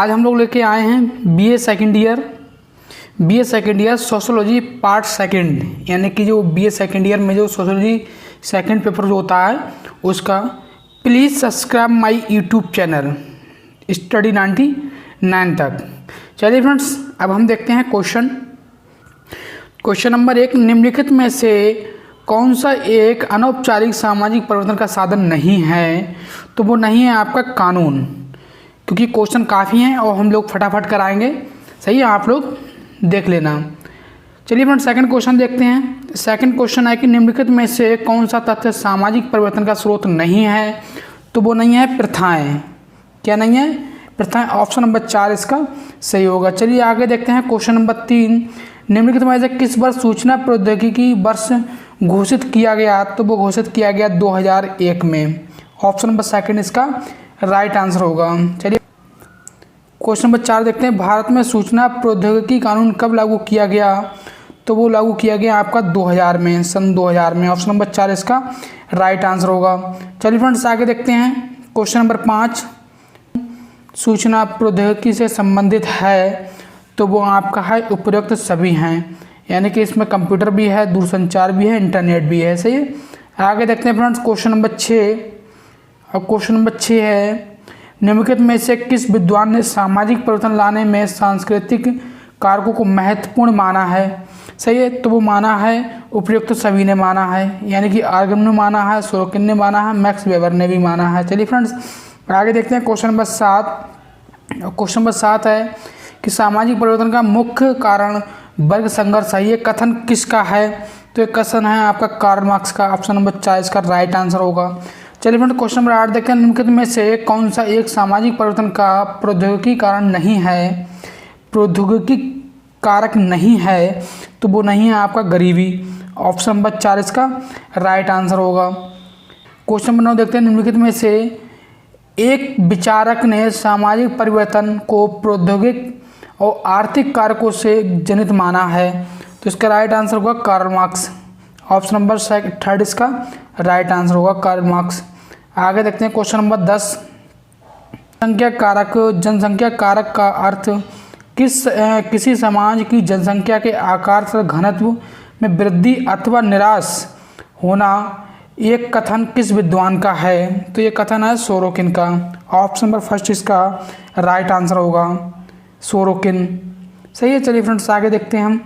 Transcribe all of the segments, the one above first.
आज हम लोग लेके आए हैं BA second year sociology part second, यानी कि जो बीए सेकेंड ईयर में जो सोशोलॉजी सेकंड पेपर जो होता है उसका। Please subscribe my YouTube channel study 99 तक। चलिए फ्रेंड्स, अब हम देखते हैं क्वेश्चन नंबर 1। निम्नलिखित में से कौन सा एक अनौपचारिक सामाजिक परिवर्तन का साधन नहीं है? तो वो नहीं है आपका कानून, क्योंकि क्वेश्चन काफ़ी हैं और हम लोग फटाफट कराएंगे। सही है, आप लोग देख लेना। चलिए फ्रेंड्स, सेकंड क्वेश्चन देखते हैं। सेकंड क्वेश्चन है कि निम्नलिखित में से कौन सा तथ्य सामाजिक परिवर्तन का स्रोत नहीं है? तो वो नहीं है प्रथाएं। क्या नहीं है? प्रथाएं। ऑप्शन नंबर 4 इसका सही होगा। चलिए आगे देखते हैं क्वेश्चन नंबर 3। निम्नलिखित में से किस वर्ष सूचना प्रौद्योगिकी वर्ष घोषित किया गया? तो वो घोषित किया गया 2001 में। ऑप्शन नंबर 2 इसका राइट आंसर होगा। चलिए क्वेश्चन नंबर 4 देखते हैं। भारत में सूचना प्रौद्योगिकी कानून कब लागू किया गया? तो वो लागू किया गया आपका 2000 में, सन 2000 में। ऑप्शन नंबर 4 इसका राइट आंसर होगा। चलिए फ्रेंड्स, आगे देखते हैं क्वेश्चन नंबर 5। सूचना प्रौद्योगिकी से संबंधित है? तो वो आपका है उपरोक्त सभी हैं, यानी कि इसमें कंप्यूटर भी है, दूरसंचार भी है, इंटरनेट भी है। सही है। आगे देखते हैं फ्रेंड्स क्वेश्चन नंबर 6। और क्वेश्चन नंबर 6 है, निम्नलिखित में से किस विद्वान ने सामाजिक परिवर्तन लाने में सांस्कृतिक कारकों को महत्वपूर्ण माना है? सही है, तो वो माना है उपयुक्त सभी ने माना है, यानी कि आर्गन ने माना है, सोरोकिन ने माना है, मैक्स वेबर ने भी माना है। चलिए फ्रेंड्स, आगे देखते हैं क्वेश्चन नंबर 7। क्वेश्चन नंबर 7 है कि सामाजिक परिवर्तन का मुख्य कारण वर्ग संघर्ष है। ये कथन किसका है? तो ये कथन है आपका कार्ल मार्क्स का। ऑप्शन नंबर 4 इसका राइट आंसर होगा। चलिए फ्रेंड, क्वेश्चन नंबर 8 देखते हैं। निम्नलिखित में से कौन सा एक सामाजिक परिवर्तन का प्रौद्योगिकी कारण नहीं है? प्रौद्योगिकी कारक नहीं है, तो वो नहीं है आपका गरीबी। ऑप्शन नंबर 4 इसका राइट आंसर होगा। क्वेश्चन नंबर 9 देखते हैं। निम्नलिखित में से एक विचारक ने सामाजिक परिवर्तन को प्रौद्योगिक और आर्थिक कारकों से जनित माना है? तो इसका राइट आंसर होगा कार्ल मार्क्स। ऑप्शन नंबर 3 इसका राइट आंसर होगा, कार्ल मार्क्स। आगे देखते हैं क्वेश्चन नंबर 10। जनसंख्या कारक का अर्थ किसी समाज की जनसंख्या के आकार से घनत्व में वृद्धि अथवा निराश होना एक कथन किस विद्वान का है? तो ये कथन है सोरोकिन का। ऑप्शन नंबर 1 इसका राइट आंसर होगा, सोरोकिन। सही है। चलिए फ्रेंड्स, आगे देखते हैं हम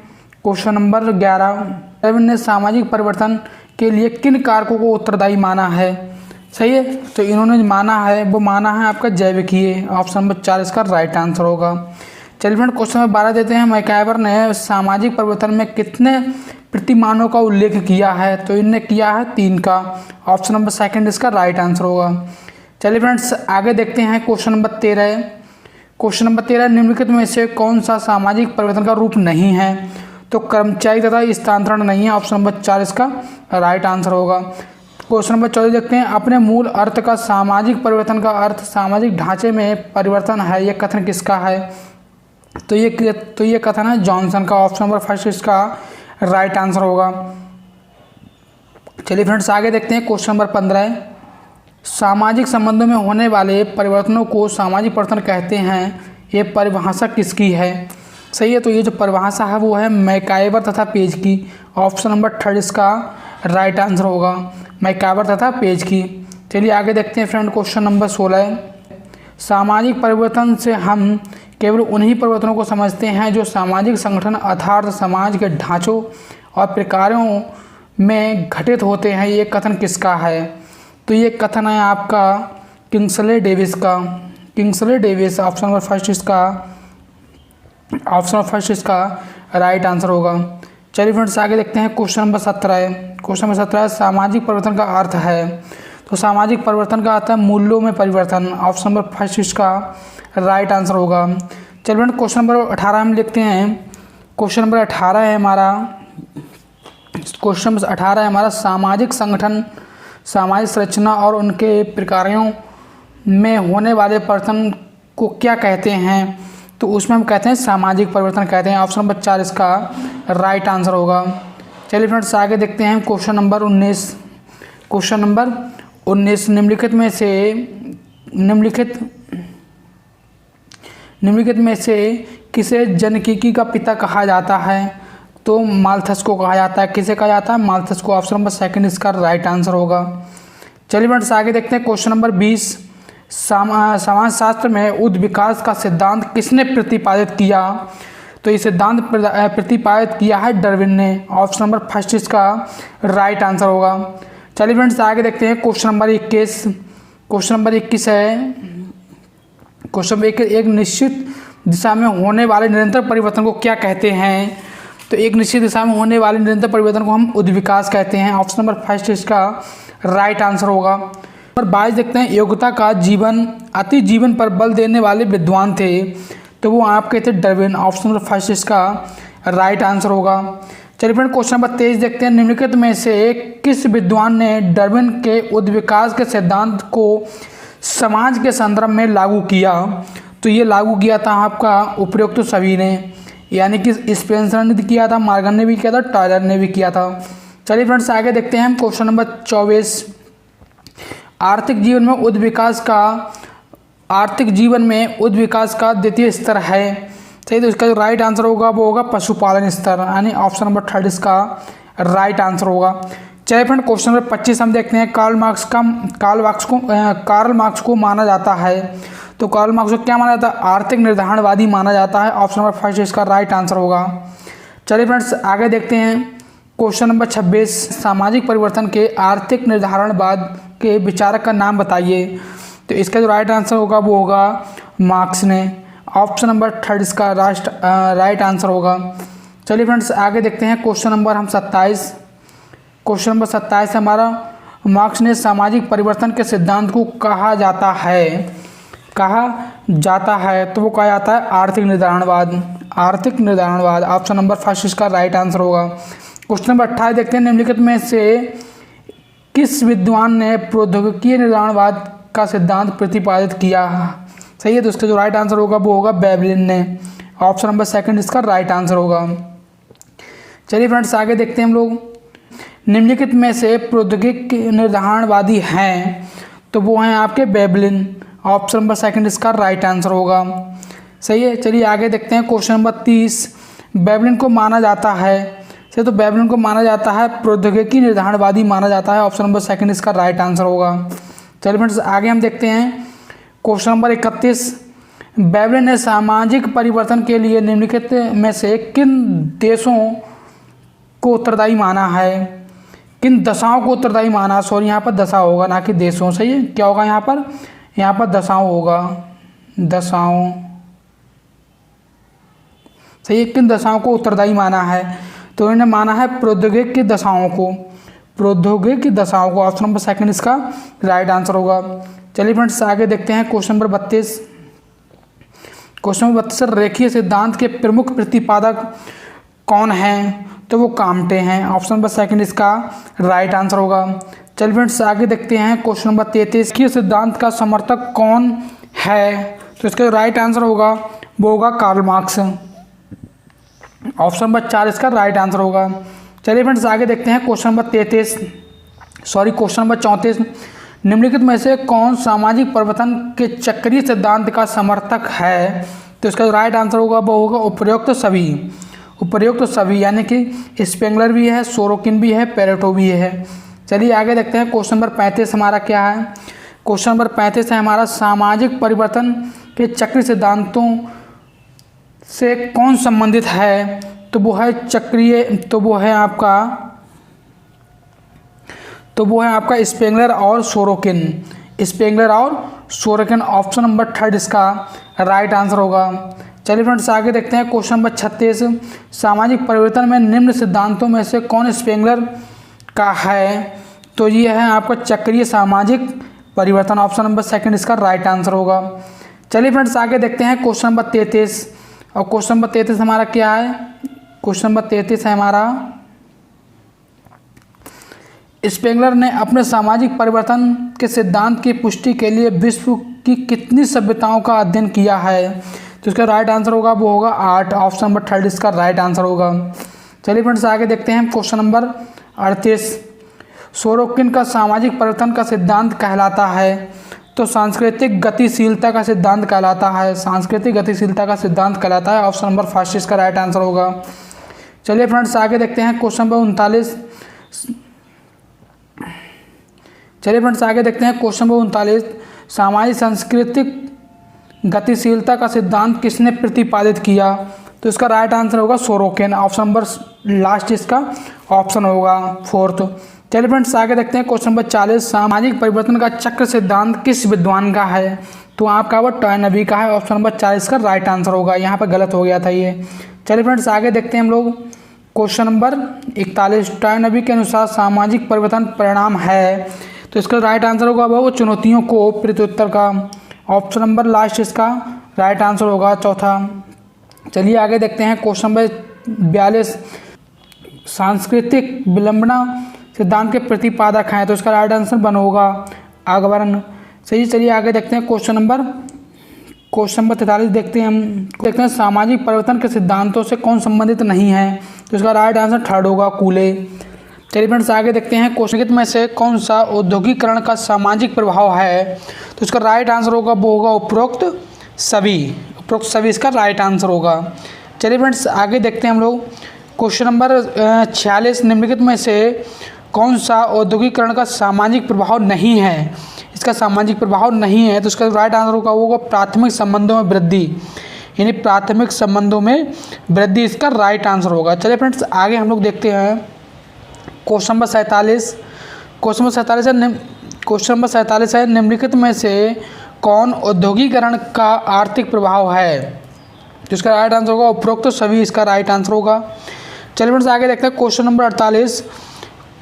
क्वेश्चन नंबर 11। ने सामाजिक परिवर्तन के लिए किन कारकों को उत्तरदायी माना है? सही है, तो इन्होंने माना है, वो माना है आपका जैविकीय। ऑप्शन नंबर 4 इसका राइट आंसर होगा। चलिए फ्रेंड, क्वेश्चन नंबर 12 देते हैं। मैकाइवर ने सामाजिक परिवर्तन में कितने प्रतिमानों का उल्लेख किया है? तो इनने किया है 3 का। ऑप्शन नंबर 2 इसका राइट आंसर होगा। चलिए फ्रेंड्स, आगे देखते हैं क्वेश्चन नंबर 13। क्वेश्चन नंबर 13, निम्नलिखित में से कौन सा सामाजिक परिवर्तन का रूप नहीं है? तो कर्मचारी तथा स्थानांतरण नहीं है। ऑप्शन नंबर 4 इसका राइट आंसर होगा। क्वेश्चन नंबर 14 देखते हैं। अपने मूल अर्थ का सामाजिक परिवर्तन का अर्थ सामाजिक ढांचे में परिवर्तन है, यह कथन किसका है? तो ये कथन है जॉनसन का। ऑप्शन नंबर 1 इसका राइट आंसर होगा। चलिए फ्रेंड्स, आगे देखते हैं क्वेश्चन नंबर 15। सामाजिक संबंधों में होने वाले परिवर्तनों को सामाजिक परिवर्तन कहते हैं, ये परिभाषा किसकी है? सही है, तो ये जो परिभाषा है वो है मैकाइवर तथा पेज की। ऑप्शन नंबर 3 इसका राइट आंसर होगा, मैकाइवर तथा पेज की। चलिए आगे देखते हैं फ्रेंड क्वेश्चन नंबर 16। सामाजिक परिवर्तन से हम केवल उन्हीं परिवर्तनों को समझते हैं जो सामाजिक संगठन अर्थात समाज के ढांचों और प्रकारों में घटित होते हैं, ये कथन किसका है? तो ये कथन है आपका किंग्सले डेविस का। Kingsley Davis. ऑप्शन नंबर 1 इसका राइट आंसर होगा। चलिए फ्रेंड्स, आगे देखते हैं क्वेश्चन नंबर 17। क्वेश्चन नंबर 17, सामाजिक परिवर्तन का अर्थ है? तो सामाजिक परिवर्तन का अर्थ है मूल्यों में परिवर्तन। ऑप्शन नंबर 1 इसका राइट आंसर होगा। चलिए फ्रेंड, क्वेश्चन नंबर 18 हम लिखते हैं। क्वेश्चन नंबर 18 है हमारा सामाजिक संगठन, सामाजिक संरचना और उनके प्रकारों में होने वाले परिवर्तन को क्या कहते हैं? तो उसमें हम कहते हैं सामाजिक परिवर्तन कहते हैं। ऑप्शन नंबर 4 इसका राइट आंसर होगा। चलिए फ्रेंड्स, आगे देखते हैं क्वेश्चन नंबर 19। क्वेश्चन नंबर 19, निम्नलिखित निम्नलिखित में से किसे जनकीकी का पिता कहा जाता है? तो माल्थस को कहा जाता है। किसे कहा जाता है? माल्थस को। ऑप्शन नंबर सेकंड इसका राइट आंसर होगा। चलिए फ्रेंड्स आगे देखते हैं क्वेश्चन नंबर 20। समाजशास्त्र में उद् विकास का सिद्धांत किसने प्रतिपादित किया? तो ये सिद्धांत प्रतिपादित किया है डार्विन ने। ऑप्शन नंबर फर्स्ट इसका राइट आंसर होगा। चलिए फ्रेंड्स आगे देखते हैं क्वेश्चन नंबर 21। क्वेश्चन नंबर 21 है, क्वेश्चन नंबर एक निश्चित दिशा में होने वाले निरंतर परिवर्तन को क्या कहते हैं? तो एक निश्चित दिशा में होने वाले निरंतर परिवर्तन को हम उद्विकास कहते हैं। ऑप्शन नंबर फर्स्ट इसका राइट आंसर होगा। नंबर 22 देखते हैं, योग्यता का जीवन अति जीवन पर बल देने वाले विद्वान थे, तो वो आपके थे डार्विन। ऑप्शन नंबर फर्स्ट इसका राइट आंसर होगा। चलिए फ्रेंड क्वेश्चन नंबर 23 देखते हैं, निम्नलिखित में से किस विद्वान ने डार्विन के उद्विकास के सिद्धांत को समाज के संदर्भ में लागू किया? तो ये लागू किया था आपका उपरोक्त सभी ने, यानी कि स्पेंसर ने किया था, मॉर्गन ने भी किया था, टायलर ने भी किया था। चलिए फ्रेंड्स आगे देखते हैं हम क्वेश्चन नंबर 24। आर्थिक जीवन में उद्विकास का द्वितीय स्तर है, सही। तो इसका जो राइट आंसर होगा वो होगा पशुपालन स्तर, यानी ऑप्शन नंबर थर्ड इसका राइट आंसर होगा। चलिए फ्रेंड क्वेश्चन नंबर 25 हम देखते हैं, कार्ल मार्क्स को माना जाता है, तो कार्ल मार्क्स को क्या माना जाता है? आर्थिक निर्धारणवादी माना जाता है। ऑप्शन नंबर फर्स्ट इसका राइट आंसर होगा। चलिए फ्रेंड्स आगे देखते हैं क्वेश्चन नंबर 26। सामाजिक परिवर्तन के आर्थिक निर्धारणवाद के विचारक का नाम बताइए? तो इसका जो राइट आंसर होगा वो होगा मार्क्स ने। ऑप्शन नंबर थर्ड इसका राइट आंसर होगा। चलिए फ्रेंड्स आगे देखते हैं क्वेश्चन नंबर हम 27। क्वेश्चन नंबर 27 हमारा, मार्क्स ने सामाजिक परिवर्तन के सिद्धांत को कहा जाता है, तो वो कहा जाता है आर्थिक निर्धारणवाद। ऑप्शन नंबर फर्स्ट इसका राइट आंसर होगा। क्वेश्चन नंबर 28 देखते हैं, निम्नलिखित में से किस विद्वान ने प्रौद्योगिकीय निर्धारणवाद का सिद्धांत प्रतिपादित किया? सही है, तो इसका जो राइट आंसर होगा वो होगा वेबलिन ने। ऑप्शन नंबर सेकंड इसका राइट आंसर होगा। चलिए फ्रेंड्स आगे देखते हैं हम लोग, निम्नलिखित में से प्रौद्योगिक निर्धारणवादी हैं, तो वो हैं आपके वेबलिन। ऑप्शन नंबर सेकंड इसका राइट आंसर होगा। सही है, चलिए आगे देखते हैं क्वेश्चन नंबर 30। वेबलिन को माना जाता है, सही, तो वेबलिन को माना जाता है प्रौद्योगिकी निर्धारणवादी माना जाता है। ऑप्शन नंबर सेकंड इसका राइट आंसर होगा। चलिए फ्रेंड्स आगे हम देखते हैं क्वेश्चन नंबर 31। वेबलिन ने सामाजिक परिवर्तन के लिए निम्नलिखित में से किन देशों को उत्तरदायी माना है? किन दशाओं को उत्तरदायी माना? सॉरी, यहाँ पर दशा होगा ना कि देशों। सही है, क्या होगा यहाँ पर? यहाँ पर दशाओं होगा, दशाओं। सही है, किन दशाओं को उत्तरदायी माना है? तो इन्होंने माना है प्रौद्योगिक की दशाओं को। ऑप्शन नंबर सेकंड इसका राइट आंसर होगा। चलिए फ्रेंड्स आगे देखते हैं क्वेश्चन नंबर 32। क्वेश्चन नंबर 32, रेखीय सिद्धांत के प्रमुख प्रतिपादक कौन हैं? तो वो काम्टे हैं। ऑप्शन नंबर सेकंड इसका राइट आंसर होगा। चलिए फ्रेंड्स आगे देखते हैं क्वेश्चन नंबर 33, रेखीय सिद्धांत का समर्थक कौन है? तो इसका राइट आंसर होगा वो होगा कार्ल मार्क्स। ऑप्शन नंबर 4 इसका राइट आंसर होगा। चलिए फ्रेंड्स आगे देखते हैं क्वेश्चन नंबर 34। निम्नलिखित में से कौन सामाजिक परिवर्तन के चक्रीय सिद्धांत का समर्थक है? तो इसका राइट आंसर होगा वो होगा उपरोक्त सभी, यानी कि स्पेंगलर भी है, सोरोकिन भी है, पेरेटो भी है। चलिए आगे देखते हैं क्वेश्चन नंबर 35 हमारा क्या है? क्वेश्चन नंबर 35 है हमारा, सामाजिक परिवर्तन के चक्रीय सिद्धांतों से कौन संबंधित है? तो वो है आपका स्पेंगलर और सोरोकिन। ऑप्शन नंबर थर्ड इसका राइट आंसर होगा। चलिए फ्रेंड्स आगे देखते हैं क्वेश्चन नंबर 36। सामाजिक परिवर्तन में निम्न सिद्धांतों में से कौन स्पेंगलर का है? तो ये है आपका चक्रीय सामाजिक परिवर्तन। ऑप्शन नंबर सेकंड इसका राइट आंसर होगा। चलिए फ्रेंड्स आगे देखते हैं क्वेश्चन नंबर 33। और क्वेश्चन नंबर 33 हमारा क्या है? क्वेश्चन नंबर 33 है हमारा, स्पेंगलर ने अपने सामाजिक परिवर्तन के सिद्धांत की पुष्टि के लिए विश्व की कितनी सभ्यताओं का अध्ययन किया है? तो इसका राइट आंसर होगा वो होगा 8। ऑप्शन नंबर थर्ड इसका राइट आंसर होगा। चलिए फ्रेंड्स आगे देखते हैं क्वेश्चन नंबर 38। सोरोकिन का सामाजिक परिवर्तन का सिद्धांत कहलाता है, तो सांस्कृतिक गतिशीलता का सिद्धांत कहलाता है, सांस्कृतिक गतिशीलता का सिद्धांत कहलाता है। ऑप्शन नंबर फर्स्ट इसका राइट आंसर होगा। चलिए फ्रेंड्स आगे देखते हैं क्वेश्चन नंबर 39। चलिए फ्रेंड्स आगे देखते हैं क्वेश्चन नंबर 39। सामाजिक सांस्कृतिक गतिशीलता का सिद्धांत किसने प्रतिपादित किया? तो इसका राइट आंसर होगा सोरोकिन। ऑप्शन नंबर लास्ट इसका ऑप्शन होगा फोर्थ। चलिए फ्रेंड्स आगे देखते हैं क्वेश्चन नंबर 40। सामाजिक परिवर्तन का चक्र सिद्धांत किस विद्वान का है? तो आपका वो टॉयनबी का है। ऑप्शन नंबर 40 का राइट आंसर होगा, यहाँ पर गलत हो गया था ये। चलिए फ्रेंड्स आगे देखते हैं हम लोग क्वेश्चन नंबर 41। टॉयनबी के अनुसार सामाजिक परिवर्तन परिणाम है, तो इसका राइट आंसर होगा वो चुनौतियों को प्रत्युत्तर का। ऑप्शन नंबर लास्ट इसका राइट आंसर होगा चौथा। चलिए आगे देखते हैं क्वेश्चन नंबर 42। सांस्कृतिक विलंबना सिद्धांत के प्रतिपादक हैं, तो इसका राइट आंसर बन होगा आगवर्ण। सही। चलिए आगे देखते हैं क्वेश्चन नंबर 43 देखते हैं सामाजिक परिवर्तन के सिद्धांतों से कौन संबंधित नहीं है? तो इसका राइट आंसर थर्ड होगा कूले। चलिए फ्रेंड्स आगे देखते हैं क्वेश्चन में से कौन सा औद्योगिकरण का सामाजिक प्रभाव है? तो इसका राइट आंसर होगा वो होगा उपरोक्त सभी। उपरोक्त सभी इसका राइट आंसर होगा। चलिए फ्रेंड्स आगे देखते हैं हम लोग क्वेश्चन नंबर 46। निम्नलिखित में से कौन सा औद्योगिकरण का सामाजिक प्रभाव नहीं है? इसका सामाजिक प्रभाव नहीं है, तो इसका राइट आंसर होगा वो प्राथमिक संबंधों में वृद्धि, यानी प्राथमिक संबंधों में वृद्धि इसका राइट आंसर होगा। चलिए फ्रेंड्स आगे हम लोग देखते हैं क्वेश्चन नंबर 47। क्वेश्चन नंबर 47 है निम्नलिखित में से कौन औद्योगिकरण का आर्थिक प्रभाव है? तो इसका राइट आंसर होगा उपरोक्त सभी इसका राइट आंसर होगा। चलिए फ्रेंड्स आगे देखते हैं क्वेश्चन नंबर 48।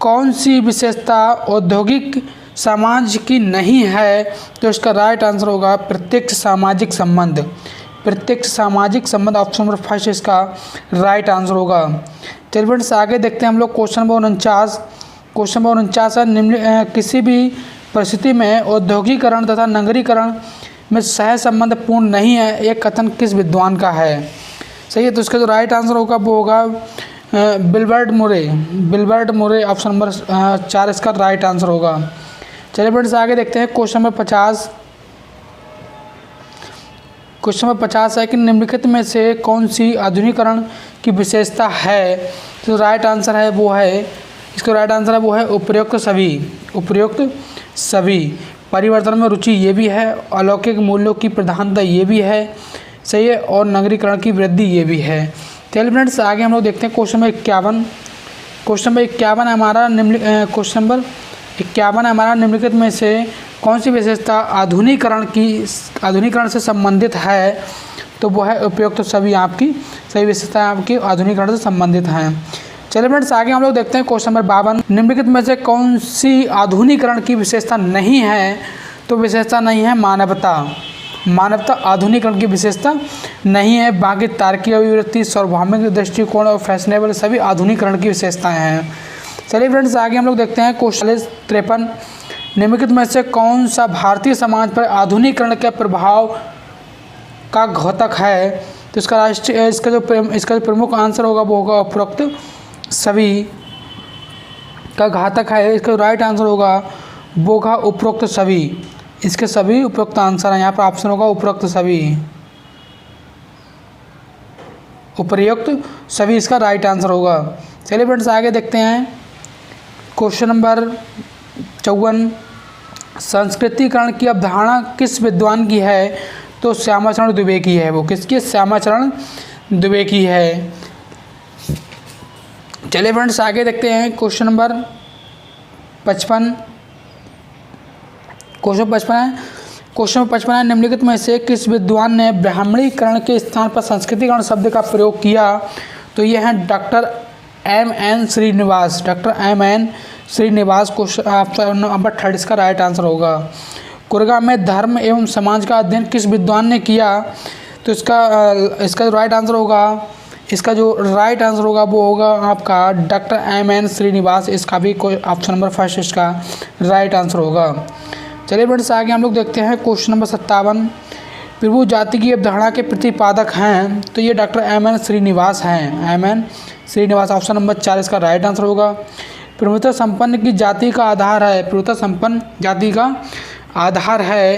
कौन सी विशेषता औद्योगिक समाज की नहीं है? तो इसका राइट आंसर होगा प्रत्यक्ष सामाजिक संबंध। प्रत्यक्ष सामाजिक संबंध ऑप्शन नंबर फर्स्ट इसका राइट आंसर होगा। चलिए फ्रेंड्स आगे देखते हैं हम लोग क्वेश्चन नंबर 49। क्वेश्चन नंबर 49 है किसी भी परिस्थिति में औद्योगिकरण तथा नगरीकरण में सह संबंध पूर्ण नहीं है, एक कथन किस विद्वान का है? सही है। तो इसका जो राइट आंसर होगा वो होगा विल्बर्ट मुरे। ऑप्शन नंबर 4 इसका राइट आंसर होगा। चलिए फ्रेंड्स आगे देखते हैं क्वेश्चन नंबर 50। क्वेश्चन नंबर 50 है कि निम्नलिखित में से कौन सी आधुनिकीकरण की विशेषता है? जो राइट आंसर है वो है, इसका राइट आंसर है वो है उपयुक्त सभी। उपयुक्त सभी। परिवर्तन में रुचि ये भी है, अलौकिक मूल्यों की प्रधानता ये भी है, सही है, और नगरीकरण की वृद्धि ये भी है। चलिए फ्रेंड्स आगे हम लोग देखते हैं क्वेश्चन नंबर 51। क्वेश्चन नंबर 51 हमारा निम्नलिखित में से कौन सी विशेषता आधुनिकीकरण से संबंधित है? तो वो है उपयुक्त सभी। आपकी सही विशेषताएं आपकी आधुनिकीकरण से संबंधित हैं। चलिए फ्रेंड्स आगे हम लोग देखते हैं क्वेश्चन नंबर 52। निम्नलिखित में से कौन सी आधुनिकीकरण की विशेषता नहीं है? तो विशेषता नहीं है मानवता। मानवता आधुनिकीकरण की विशेषता नहीं है। बाकी तार्किक अभिवृत्ति, सार्वभौमिक दृष्टिकोण और फैशनेबल सभी आधुनिकीकरण की विशेषताएं हैं। चलिए फ्रेंड्स आगे हम लोग देखते हैं क्वेश्चन 53। निम्नलिखित में से कौन सा भारतीय समाज पर आधुनिकीकरण के प्रभाव का घातक है? तो इसका जो प्रमुख आंसर होगा वो होगा उपरोक्त सभी का घातक है। इसका राइट आंसर होगा वो होगा उपरोक्त सभी। इसके सभी उपरोक्त आंसर हैं। यहाँ पर ऑप्शन होगा उपरोक्त सभी। उपयुक्त सभी इसका राइट आंसर होगा। चलिए फ्रेंड्स आगे देखते हैं क्वेश्चन नंबर 54। संस्कृतिकरण की अवधारणा किस विद्वान की है? तो श्यामाचरण दुबे की है। वो किसकी? श्यामाचरण दुबे की है। चलिए फ्रेंड्स आगे देखते हैं क्वेश्चन नंबर 55। क्वेश्चन 55 है निम्नलिखित में से किस विद्वान ने ब्राह्मणीकरण के स्थान पर संस्कृतिकरण शब्द का प्रयोग किया? तो ये हैं doctor M.N. Srinivas. Doctor M.N. Srinivas. Question option number 3 इसका राइट आंसर होगा। कुरगा में धर्म एवं समाज का अध्ययन किस विद्वान ने किया? तो इसका जो राइट आंसर होगा, इसका जो राइट आंसर होगा वो होगा आपका डॉक्टर M.N. श्रीनिवास। इसका भी ऑप्शन नंबर 1 इसका राइट आंसर होगा। चलिए फ्रेंड्स आगे हम लोग देखते हैं क्वेश्चन नंबर 57। प्रभु जाति की अवधारणा के प्रतिपादक हैं, तो ये डॉक्टर M.N. श्रीनिवास हैं। M.N. श्रीनिवास ऑप्शन नंबर 4 इसका राइट आंसर होगा। प्रभुता संपन्न की जाति का आधार है। प्रभुता संपन्न जाति का आधार है।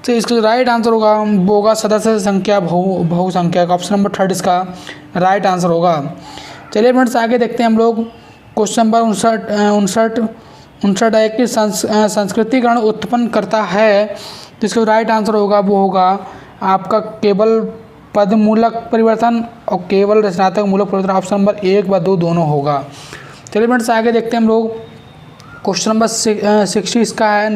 तो इसका जो राइट आंसर होगा वो होगा सदस्य संख्या बहुसंख्या का। ऑप्शन नंबर 3 इसका राइट आंसर होगा। चलिए फ्रेंड्स आगे देखते हैं हम लोग। क्वेश्चन नंबर 59 है कि संस्कृतिकरण उत्पन्न करता है। तो इसका राइट आंसर होगा वो होगा आपका केवल पदमूलक परिवर्तन और केवल रचनात्मक मूलक परिवर्तन। ऑप्शन नंबर 1 व 2 दोनों होगा। चलिए फ्रेंड्स आगे देखते हैं हम लोग। क्वेश्चन नंबर 60 इसका है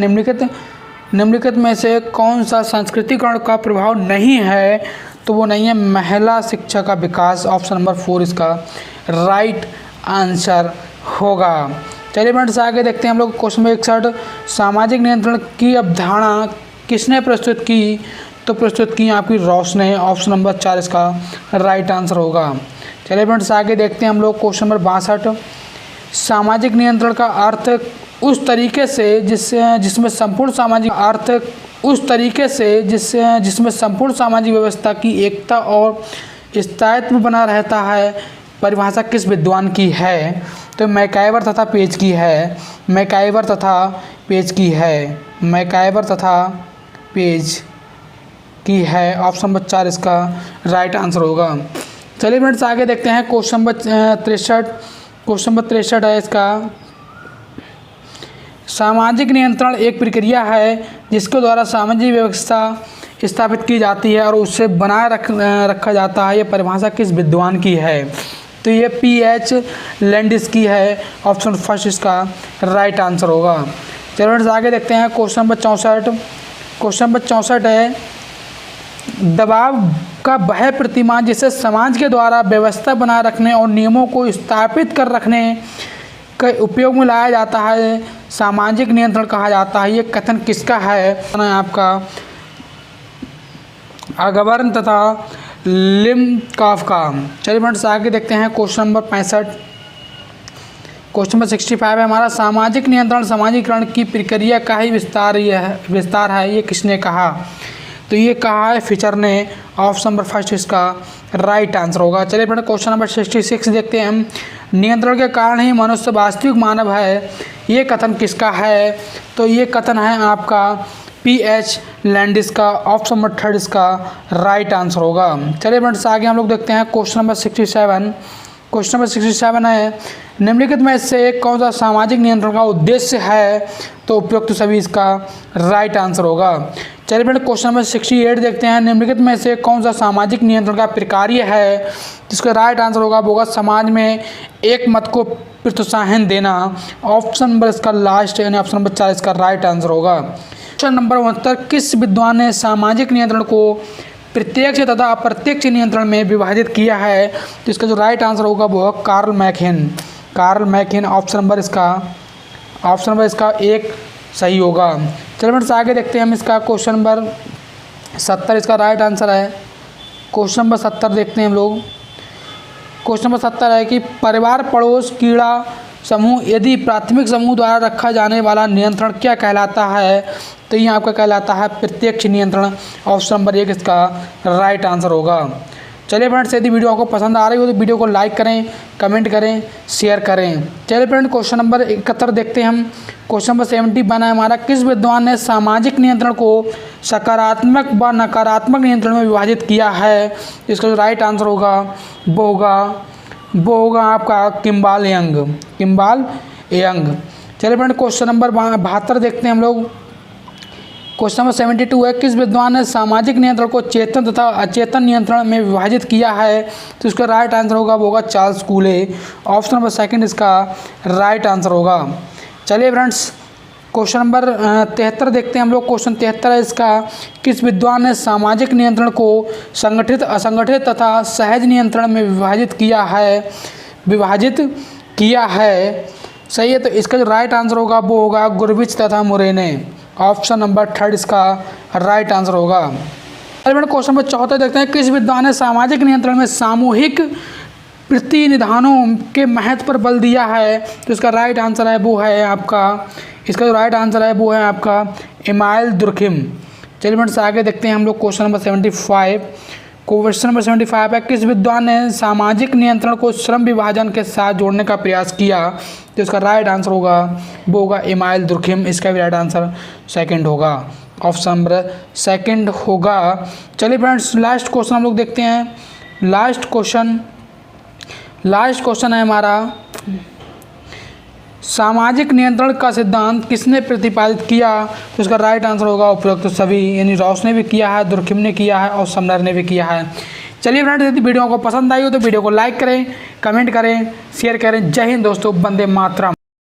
निम्नलिखित में से कौन सा संस्कृतिकरण का प्रभाव नहीं है। तो वो नहीं है महिला शिक्षा का विकास। ऑप्शन नंबर 4 इसका राइट आंसर होगा। चलिए फ्रेंड्स आगे देखते हैं हम लोग। क्वेश्चन नंबर 61 सामाजिक नियंत्रण की अवधारणा किसने प्रस्तुत की। तो प्रस्तुत की आपकी रॉस ने। ऑप्शन नंबर 4 इसका राइट आंसर होगा। चलिए फ्रेंड्स आगे देखते हैं हम लोग। क्वेश्चन नंबर 62 सामाजिक नियंत्रण का अर्थ उस तरीके से जिसमें संपूर्ण सामाजिक व्यवस्था की एकता और स्थायित्व बना रहता है परिभाषा किस विद्वान की है। तो मैकाइवर तथा पेज की है। मैकाइवर तथा पेज की है। ऑप्शन नंबर 4 इसका राइट आंसर होगा। चलिए फ्रेंड्स आगे देखते हैं। क्वेश्चन नंबर 63 है इसका सामाजिक नियंत्रण एक प्रक्रिया है जिसके द्वारा सामाजिक व्यवस्था स्थापित की जाती है और उसे बनाए रखा जाता है। ये परिभाषा किस विद्वान की है। तो ये P.H. लैंडिस की है। ऑप्शन फर्स्ट इसका राइट आंसर होगा। चलिए आगे देखते हैं। क्वेश्चन नंबर 64 है दबाव का वह प्रतिमान जिसे समाज के द्वारा व्यवस्था बनाए रखने और नियमों को स्थापित कर रखने के उपयोग में लाया जाता है सामाजिक नियंत्रण कहा जाता है। ये कथन किसका है। आपका अगवर्न तथा लिमकॉफ का। चलिए फ्रेंड्स आगे देखते हैं। क्वेश्चन नंबर 65 क्वेश्चन नंबर 65 है हमारा सामाजिक नियंत्रण सामाजिकरण की प्रक्रिया का ही विस्तार है। ये किसने कहा। तो ये कहा है फिशर ने। ऑप्शन नंबर फर्स्ट इसका राइट आंसर होगा। चलिए फ्रेंड क्वेश्चन नंबर 66 देखते हैं हम। नियंत्रण के कारण ही मनुष्य वास्तविक मानव है। ये कथन किसका है। तो ये कथन है आपका P.H. लैंडिस का। ऑप्शन नंबर 3 इसका राइट आंसर होगा। चलिए फ्रेंड्स आगे हम लोग देखते हैं। क्वेश्चन नंबर 67 है निम्नलिखित में से कौन सा सामाजिक नियंत्रण का उद्देश्य है। तो उपयुक्त सभी इसका राइट आंसर होगा। चलिए फ्रेंड क्वेश्चन नंबर 68 देखते हैं। निम्नलिखित में से कौन सा सामाजिक नियंत्रण का प्रक्रिया है। जिसका राइट आंसर होगा समाज में एक मत को प्रोत्साहन देना। ऑप्शन नंबर इसका लास्ट यानी ऑप्शन नंबर 4 इसका राइट आंसर होगा। क्वेश्चन नंबर 69 किस विद्वान ने सामाजिक नियंत्रण को प्रत्यक्ष तथा अप्रत्यक्ष नियंत्रण में विभाजित किया है। तो इसका जो राइट आंसर होगा वो कार्ल मैकहिन। ऑप्शन नंबर इसका 1 सही होगा। चलिए फ्रेंड्स आगे देखते हैं हम इसका। क्वेश्चन नंबर 70 इसका राइट आंसर है। क्वेश्चन नंबर 70 देखते हैं हम लोग। क्वेश्चन नंबर 70 है कि परिवार पड़ोस कीड़ा समूह यदि प्राथमिक समूह द्वारा रखा जाने वाला नियंत्रण क्या कहलाता है। तो ये आपका कहलाता है प्रत्यक्ष नियंत्रण। ऑप्शन नंबर 1 इसका राइट आंसर होगा। चलिए फ्रेंड्स यदि वीडियो आपको पसंद आ रही हो तो वीडियो को लाइक करें, कमेंट करें, शेयर करें। चलिए फ्रेंड क्वेश्चन नंबर 71 देखते हैं हम। क्वेश्चन नंबर 71 है हमारा किस विद्वान ने सामाजिक नियंत्रण को सकारात्मक व नकारात्मक नियंत्रण में विभाजित किया है। इसका जो राइट आंसर होगा वो होगा आपका किम्बाल यंग। चलिए फ्रेंड क्वेश्चन नंबर 72 देखते हैं हम लोग। क्वेश्चन नंबर 72 है किस विद्वान ने सामाजिक नियंत्रण को चेतन तथा अचेतन नियंत्रण में विभाजित किया है। तो इसका राइट आंसर होगा चार्ल्स कूले। ऑप्शन नंबर 2 इसका राइट आंसर होगा। चलिए फ्रेंड्स क्वेश्चन नंबर 73 देखते हैं हम लोग। क्वेश्चन 73 है इसका किस विद्वान ने सामाजिक नियंत्रण को संगठित असंगठित तथा सहज नियंत्रण में विभाजित किया है। सही है। तो इसका जो राइट आंसर होगा वो होगा गुरविच तथा मुरे ने। ऑप्शन नंबर 3 इसका राइट आंसर होगा। क्वेश्चन नंबर 74 देखते हैं किस विद्वान ने सामाजिक नियंत्रण में सामूहिक प्रतिनिधानों के महत्व पर बल दिया है। तो इसका राइट आंसर है वो है आपका इमाइल दुर्खिम। चलिए फ्रेंड्स आगे देखते हैं हम लोग। क्वेश्चन नंबर 75 है किस विद्वान ने सामाजिक नियंत्रण को श्रम विभाजन के साथ जोड़ने का प्रयास किया। तो इसका राइट आंसर होगा इमाइल दुर्खिम। इसका भी राइट आंसर 2 होगा। ऑप्शन नंबर सेकंड होगा। चलिए फ्रेंड्स, लास्ट क्वेश्चन हम लोग देखते हैं। लास्ट क्वेश्चन है हमारा, सामाजिक नियंत्रण का सिद्धांत किसने प्रतिपादित किया? तो इसका राइट आंसर होगा उपरोक्त सभी, यानी रॉस ने भी किया है, दुर्खिम ने किया है और समनर ने भी किया है। चलिए फ्रेंड्स, यदि वीडियो को पसंद आई हो तो वीडियो को लाइक करें, कमेंट करें, शेयर करें। जय हिंद दोस्तों, वंदे मातरम।